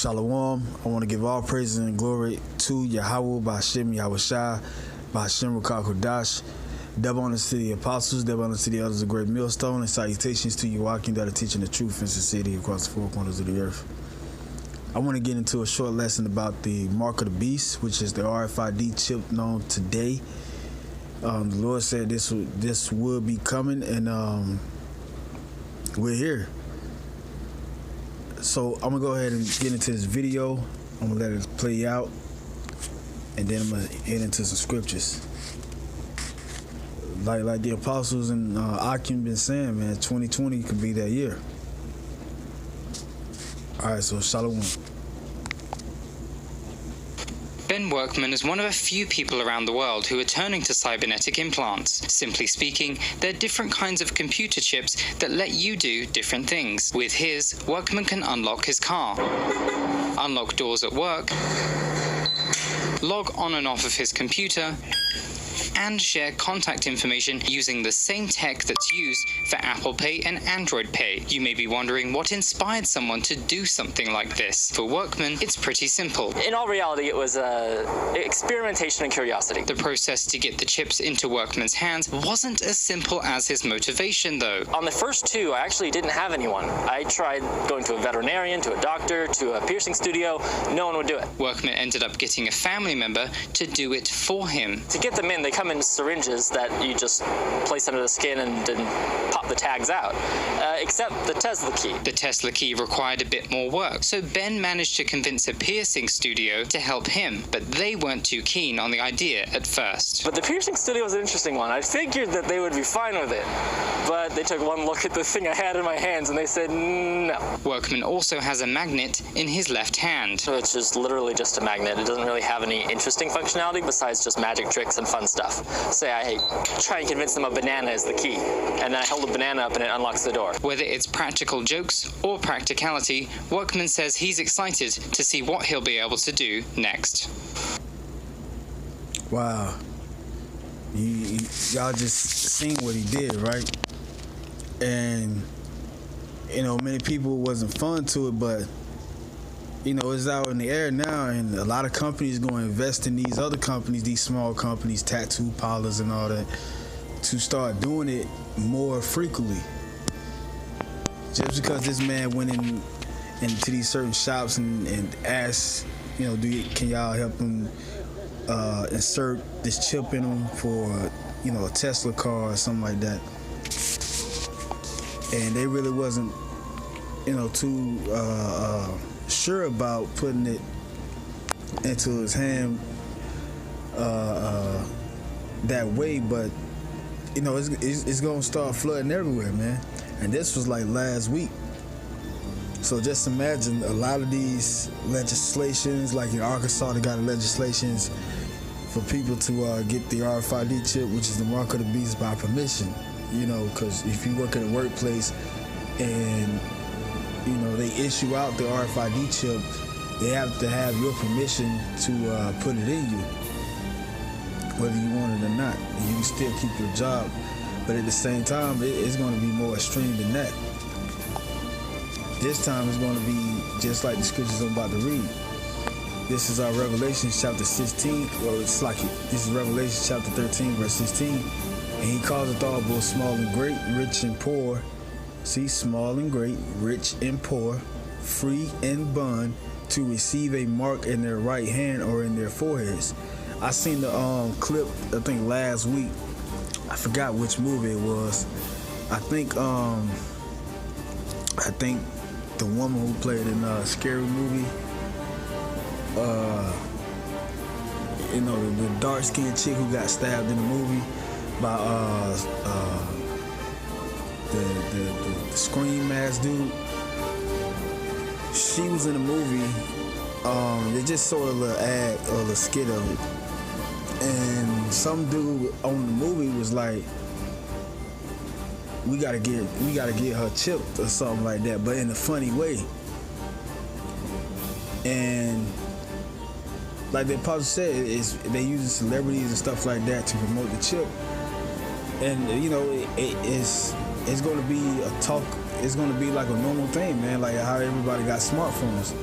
Shalom. I want to give all praises and glory to Yahweh, Ba'Shem Yahushua, Ba'Shem Ruach HaKodesh. Double honor to the apostles, double honor to the elders of Great Millstone, and salutations to you walking that are teaching the truth and sincerity across the four corners of the earth. I want to get into a short lesson about the mark of the beast, which is the RFID chip known today. The Lord said this would be coming, and we're here. So I'm gonna go ahead and get into this video. I'm gonna let it play out, and then I'm gonna get into some scriptures. Like the apostles and Akim been saying, man, 2020 could be that year. All right, so shalom. Ben Workman is one of a few people around the world who are turning to cybernetic implants. Simply speaking, they're different kinds of computer chips that let you do different things. With his, Workman can unlock his car, unlock doors at work, log on and off of his computer, and share contact information using the same tech that's used for Apple Pay and Android Pay. You may be wondering what inspired someone to do something like this. For Workman, it's pretty simple. In all reality, it was experimentation and curiosity. The process to get the chips into Workman's hands wasn't as simple as his motivation, though. On the first two, I actually didn't have anyone. I tried going to a veterinarian, to a doctor, to a piercing studio. No one would do it. Workman ended up getting a family member to do it for him. To get them in, they come in syringes that you just place under the skin and pop the tags out, except the Tesla key. The Tesla key required a bit more work, so Ben managed to convince a piercing studio to help him, but they weren't too keen on the idea at first. But the piercing studio was an interesting one. I figured that they would be fine with it, but they took one look at the thing I had in my hands and they said no. Workman also has a magnet in his left hand. So it's just literally just a magnet. It doesn't really have any interesting functionality besides just magic tricks and fun stuff. Say I try and convince them a banana is the key, and then I hold a banana up and it unlocks the door. Whether it's practical jokes or practicality, Workman says he's excited to see what he'll be able to do next. Wow. Y'all just seen what he did, right? And, many people wasn't fun to it, but, it's out in the air now, and a lot of companies going to invest in these other companies, these small companies, tattoo parlors and all that, to start doing it more frequently. Just because this man went into these certain shops and asked, can y'all help him insert this chip in them for, a Tesla car or something like that. And they really wasn't, too sure about putting it into his hand that way, but it's gonna start flooding everywhere, man. And this was like last week. So just imagine a lot of these legislations, like in Arkansas, they got legislations for people to get the RFID chip, which is the mark of the beast, by permission. Because if you work at a workplace and they issue out the RFID chip, they have to have your permission to put it in you, whether you want it or not. And you can still keep your job, but at the same time, it's going to be more extreme than that. This time it's going to be just like the scriptures I'm about to read. This is our Revelation chapter 16, this is Revelation chapter 13, verse 16. And he causeth all, both small and great, rich and poor. See, small and great, rich and poor, free and bond, to receive a mark in their right hand or in their foreheads. I seen the clip, I think last week. I forgot which movie it was. I think the woman who played in a Scary Movie, the dark-skinned chick who got stabbed in the movie by the Scream ass dude. She was in the movie. They just saw a little ad or a little skit of it, and some dude on the movie was like, we gotta get her chipped or something like that, but in a funny way. And like the apostle said, they using celebrities and stuff like that to promote the chip. And it's going to be a talk. It's going to be like a normal thing, man. Like how everybody got smartphones.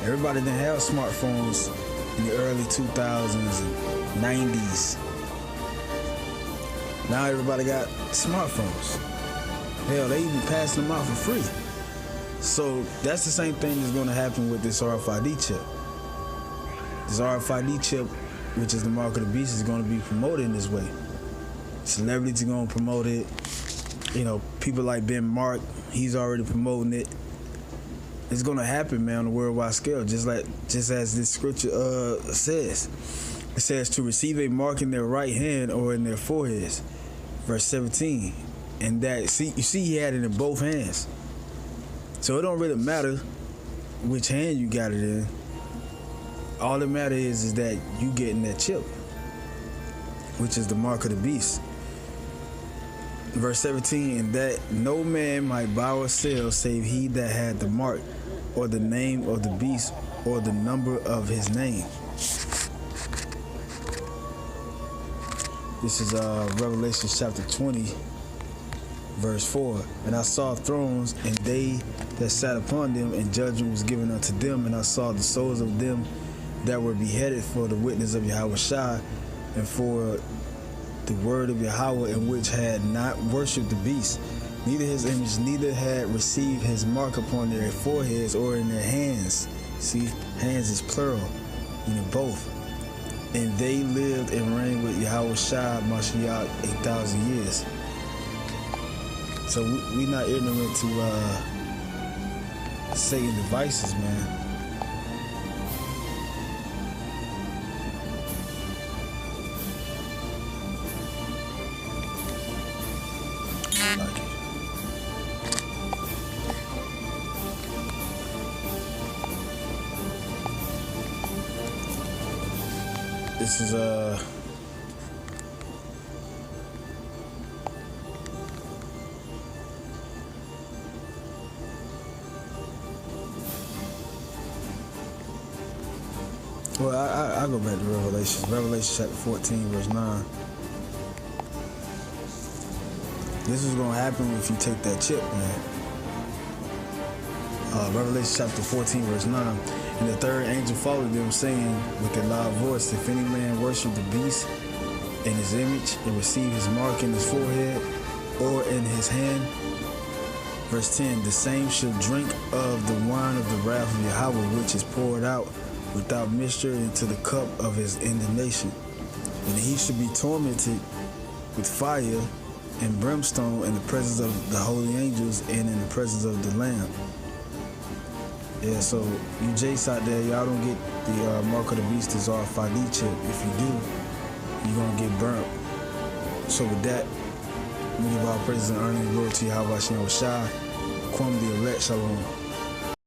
Everybody didn't have smartphones in the early 2000s and 90s. Now everybody got smartphones. Hell, they even passing them out for free. So that's the same thing that's going to happen with this RFID chip. This RFID chip, which is the mark of the beast, is going to be promoted in this way. Celebrities are going to promote it. You know, people like Ben Mark, he's already promoting it. It's going to happen, man, on a worldwide scale, just as this scripture says. It says to receive a mark in their right hand or in their foreheads. Verse 17. And that, you see he had it in both hands. So it don't really matter which hand you got it in. All that matters is that you getting that chip, which is the mark of the beast. Verse 17, and that no man might buy or sell save he that had the mark, or the name of the beast, or the number of his name. This is Revelation chapter 20, verse 4. And I saw thrones, and they that sat upon them, and judgment was given unto them. And I saw the souls of them that were beheaded for the witness of Yahushua, and for the word of Yahweh, and which had not worshipped the beast, neither his image, neither had received his mark upon their foreheads or in their hands. See, hands is plural, meaning both. And they lived and reigned with Yahushua Mashiach 1,000 years. So we not ignorant to Satan devices, man. I like it. This is well, I go back to Revelation chapter 14, verse 9. This is gonna happen if you take that chip, man. Revelation chapter 14, verse 9. And the third angel followed them, saying with a loud voice, if any man worship the beast in his image and receive his mark in his forehead or in his hand. Verse 10, the same shall drink of the wine of the wrath of Yahweh, which is poured out without mixture into the cup of his indignation. And he shall be tormented with fire and brimstone in the presence of the holy angels and in the presence of the Lamb. Yeah, so you Jace out there, y'all don't get the mark of the beast as RFID chip. If you do, you're gonna get burnt. So with that, we give all praises and honor and glory to Yahweh Shem Shai, Kwam the elect, Shalom.